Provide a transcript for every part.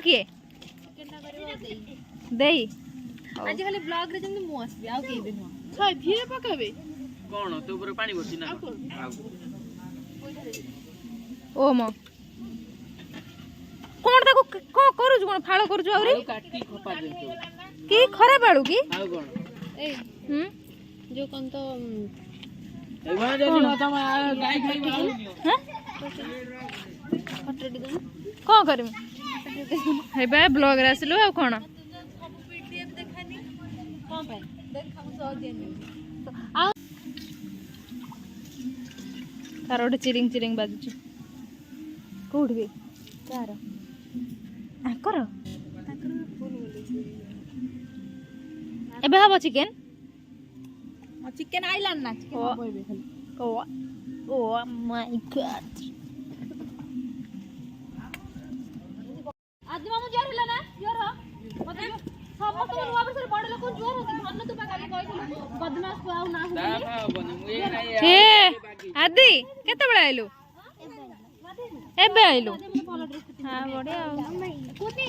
किए देई आज खाली ब्लॉग रे जंग मु आसबी आ के बिनो छ धीरे पकाबे कोन तो ऊपर पानी भरती ना ओ मो कोन ताको को करू कोन फाळो करू आउरी काटी खपा दे की खराब आलू की आ कोन ए जो कोन तो एवा जनी तम गाय खाई बाहु हैं फटडी दे को करम हे बे ब्लॉग रे आसलो आ कोन पीडीएफ देखानी कोन पे देखा सो देनी तार गोटे चिरिंग चिरिंग बाजुची कोठ भी तार आकर एबे हबो चिकन चिकन आइलैंड ना चिकन बोइबे खाली ओ ओ माय गॉड आज मामू जोर हला ना जोर हो मते सब तो रुआ पर से बड़ लोग जोर होती धन तो काली कहथिलु बदमाश को आउ ना हो हे आदि केते बळे आइलु एबे आइलु हां बढिया कुनी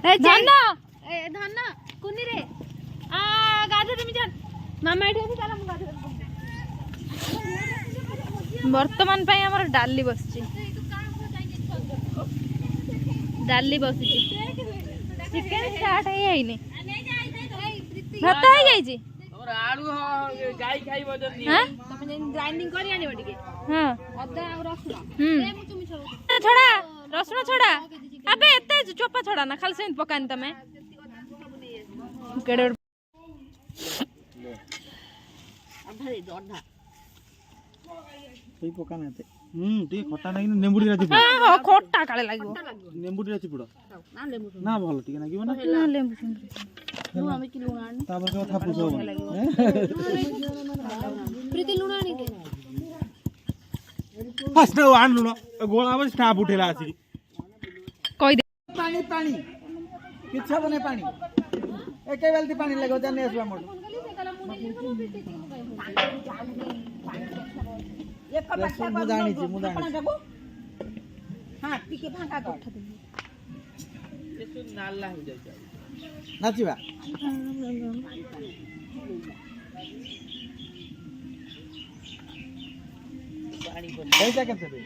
ए धन ए धन कुनी रे आ गाधे तुम जान मामा एठी अछि चला मु गाधे वर्तमान पई हमर डाली बसची डाली बसची चिकन स्टार्ट है आइने भात है जाई छी और आलू गाय खाई वजन नहीं हां तमे ग्राइंडिंग करी आनी बटिके हां अदा और रसुण ए मु तुम छोड़ा रसुण छोड़ा अबे एते चोपा छोड़ा ना खाली सेंत पकानी तमे केडर अधा दे दो अधा सही पका नाते ठीक खट्टा नाही नेंबुडी राची हां हां खोटा काले लागो नेंबुडी राची पड़ो ना लेमु ना भलो ठीक नागिबो ना ना लेंबू सेंबू मु हमें कि लुण आनी तापर के थापु सब प्रीति लुण आनी के फस्ट आन लुण गोळा बस स्टाफ उठेला आसी कोई दे पानी पानी किच्छा बने पानी एके बेलती पानी लगो जाने असला मोड एक कपड़ा मुदानी छी हां टिके भांगा को उठा दे ये नाला हो जाय नाचिबा पानी पर पैसा केते बे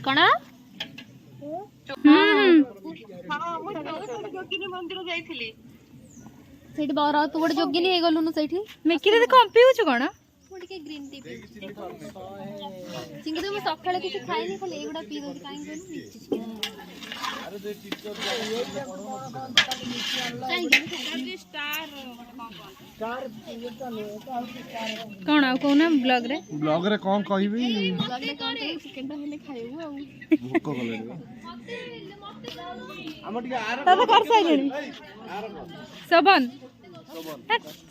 कण मंदिर जाइथिली सेठी बारा तू गोटे जोगिनी हे गलुनु सेठी मेकिरे देखो पिउछु कोन मोटी के ग्रीन टी पी सिंगे तो मैं सकाळे किछ खाइनी खाली एगुडा पी दो काई गनु अरे दे टीचर कोन आ कोना ब्लॉग रे कोन कहबी ब्लॉग रे कोन चिकन ता हेले खाइबो आ भूख गले हम टिके आर तब कर साइलेनी सबन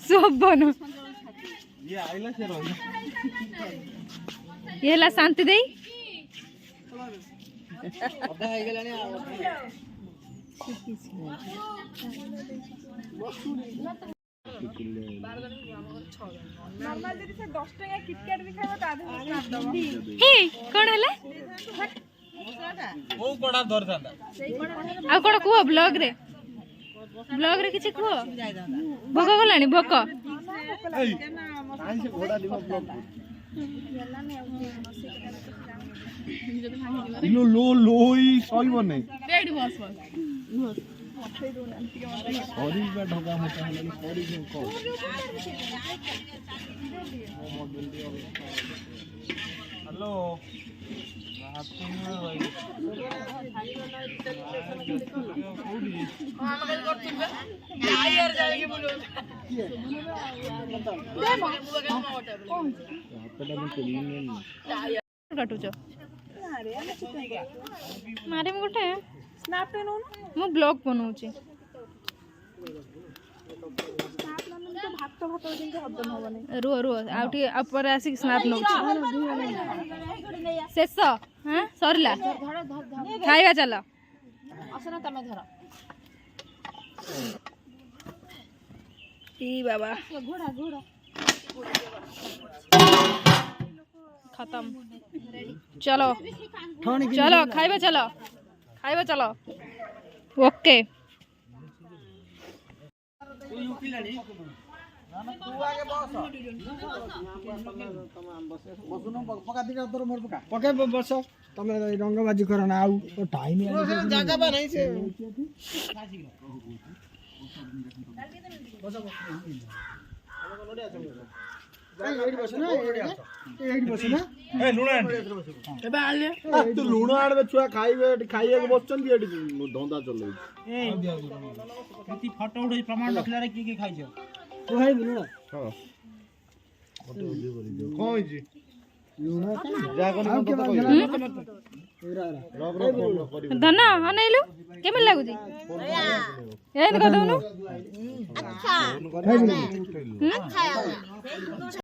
सबन ये आइला से रही ये ला शांति देई अबे आइ गेलानी नॉर्मल जदी से 10 टका किटकैट भी खाइबो ता आधे स्टाफ दबो हे कोन हले ओ कोडा धर थांदा आ कोन को ब्लॉग रे किछि को भोक गलानी भोक आई से घोड़ा दिमा ब्लॉग इनो लो लोई सही बने रेडी बस बस हरी का ढोका मोटा हले हरी को हेलो काटुच मारे मु गोटे स्नैप पे नो मु ब्लॉग बनाउची रुह रुह आउठी ऊपर आसी स्नैप नउची शेष हां सरला खाइबा चलो असना तमे धर ई बाबा घोड़ा घोड़ा खत्म। चलो ठाणी की चलो खाइबा चलो ओके। तू यूपी लानी तू आगे बसुन पका दिका तोर मोर पका पके बस तमे रंगबाजी कर ना आउ टाइम जगह बा नहीं से एडी बस ना ए लुणा एबे आले तू लुणा आडबे छुआ खाइबे खाइए के बसचन की एडी धंदा चलै ए एती फोटो उठै प्रमाण रखला रे की खाइ छ तू है लुणा हां कोइ जी लुणा जा कोन मत धना अनैलु केमन लागुची ए देखो दउनु अच्छा